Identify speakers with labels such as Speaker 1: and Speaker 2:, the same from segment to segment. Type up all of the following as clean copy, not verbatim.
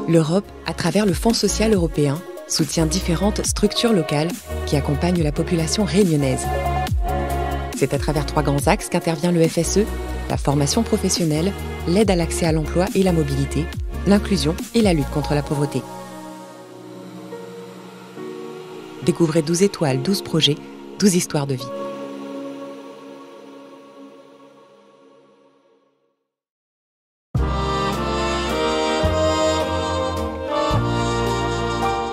Speaker 1: L'Europe, à travers le Fonds social européen, soutient différentes structures locales qui accompagnent la population réunionnaise. C'est à travers 3 grands axes qu'intervient le FSE, la formation professionnelle, l'aide à l'accès à l'emploi et la mobilité, l'inclusion et la lutte contre la pauvreté. Découvrez 12 étoiles, 12 projets, 12 histoires de vie.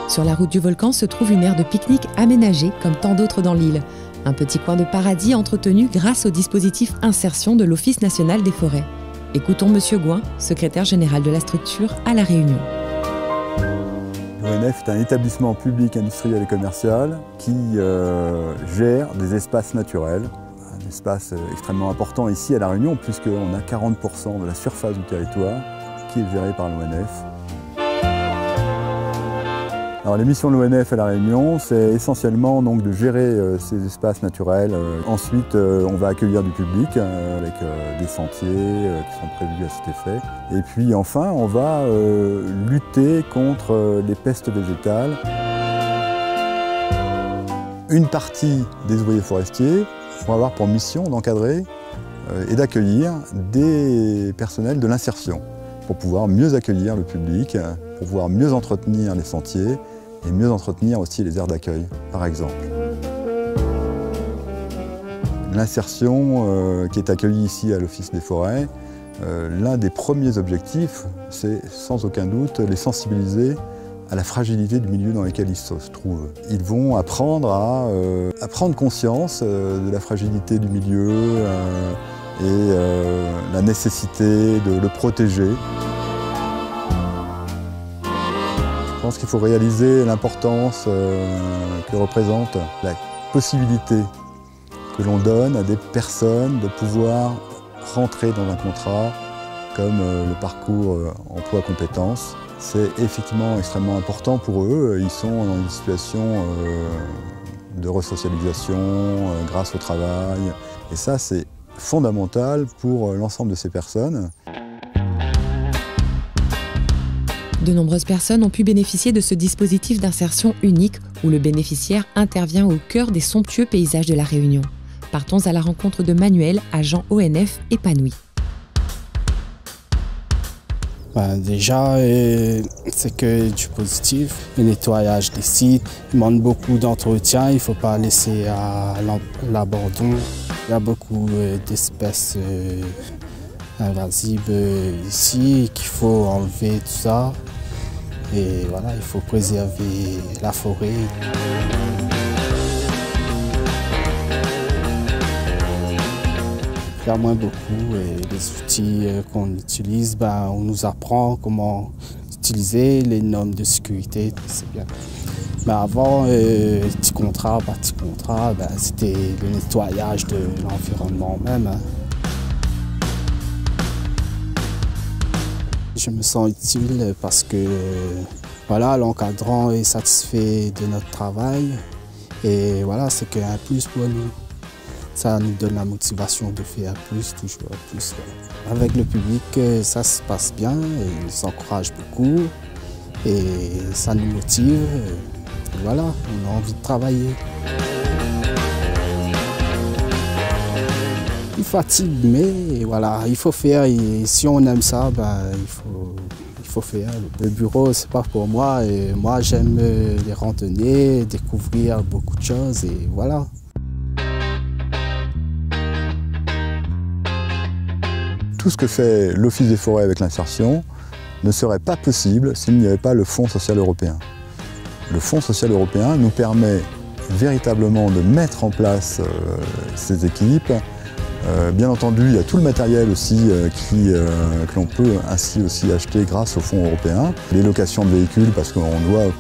Speaker 1: Sur la route du volcan se trouve une aire de pique-nique aménagée comme tant d'autres dans l'île. Un petit coin de paradis entretenu grâce au dispositif Insertion de l'Office national des forêts. Écoutons Monsieur Gouin, secrétaire général de la structure à La Réunion.
Speaker 2: L'ONF est un établissement public industriel et commercial qui gère des espaces naturels. Un espace extrêmement important ici à La Réunion puisqu'on a 40% de la surface du territoire qui est gérée par l'ONF. Alors, les missions de l'ONF à La Réunion, c'est essentiellement donc, de gérer ces espaces naturels. Ensuite, on va accueillir du public avec des sentiers qui sont prévus à cet effet. Et puis enfin, on va lutter contre les pestes végétales. Une partie des ouvriers forestiers vont avoir pour mission d'encadrer et d'accueillir des personnels de l'insertion pour pouvoir mieux accueillir le public, pour pouvoir mieux entretenir les sentiers et mieux entretenir aussi les aires d'accueil, par exemple. L'insertion qui est accueillie ici à l'Office des forêts, l'un des premiers objectifs, c'est sans aucun doute les sensibiliser à la fragilité du milieu dans lequel ils se trouvent. Ils vont apprendre à prendre conscience de la fragilité du milieu et la nécessité de le protéger. Je pense qu'il faut réaliser l'importance que représente la possibilité que l'on donne à des personnes de pouvoir rentrer dans un contrat comme le parcours emploi-compétences. C'est effectivement extrêmement important pour eux. Ils sont dans une situation de resocialisation grâce au travail. Et ça, c'est fondamental pour l'ensemble de ces personnes.
Speaker 1: De nombreuses personnes ont pu bénéficier de ce dispositif d'insertion unique où le bénéficiaire intervient au cœur des somptueux paysages de La Réunion. Partons à la rencontre de Manuel, agent ONF épanoui.
Speaker 3: Déjà, c'est que du positif. Le nettoyage des sites demande beaucoup d'entretien. Il ne faut pas laisser à l'abandon. Il y a beaucoup d'espèces invasives ici qu'il faut enlever tout ça. Et voilà, il faut préserver la forêt. Il y a moins beaucoup et les outils qu'on utilise, on nous apprend comment utiliser les normes de sécurité, c'est bien. Mais avant, petit contrat, pas petit contrat, c'était le nettoyage de l'environnement même. Je me sens utile parce que voilà, l'encadrant est satisfait de notre travail et voilà, c'est un plus pour nous. Ça nous donne la motivation de faire plus, toujours plus. Avec le public, ça se passe bien, et il s'encourage beaucoup et ça nous motive. Et voilà, on a envie de travailler. Il fatigue, mais voilà, il faut faire. Et si on aime ça, il faut faire. Le bureau, c'est pas pour moi. Et moi, j'aime les randonnées, découvrir beaucoup de choses et voilà.
Speaker 2: Tout ce que fait l'Office des forêts avec l'insertion ne serait pas possible s'il n'y avait pas le Fonds social européen. Le Fonds social européen nous permet véritablement de mettre en place ces équipes. Bien entendu, il y a tout le matériel aussi que l'on peut ainsi aussi acheter grâce au Fonds européen. Les locations de véhicules, parce qu'on doit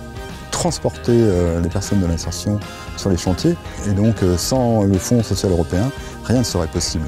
Speaker 2: transporter les personnes de l'insertion sur les chantiers. Et donc, sans le Fonds social européen, rien ne serait possible.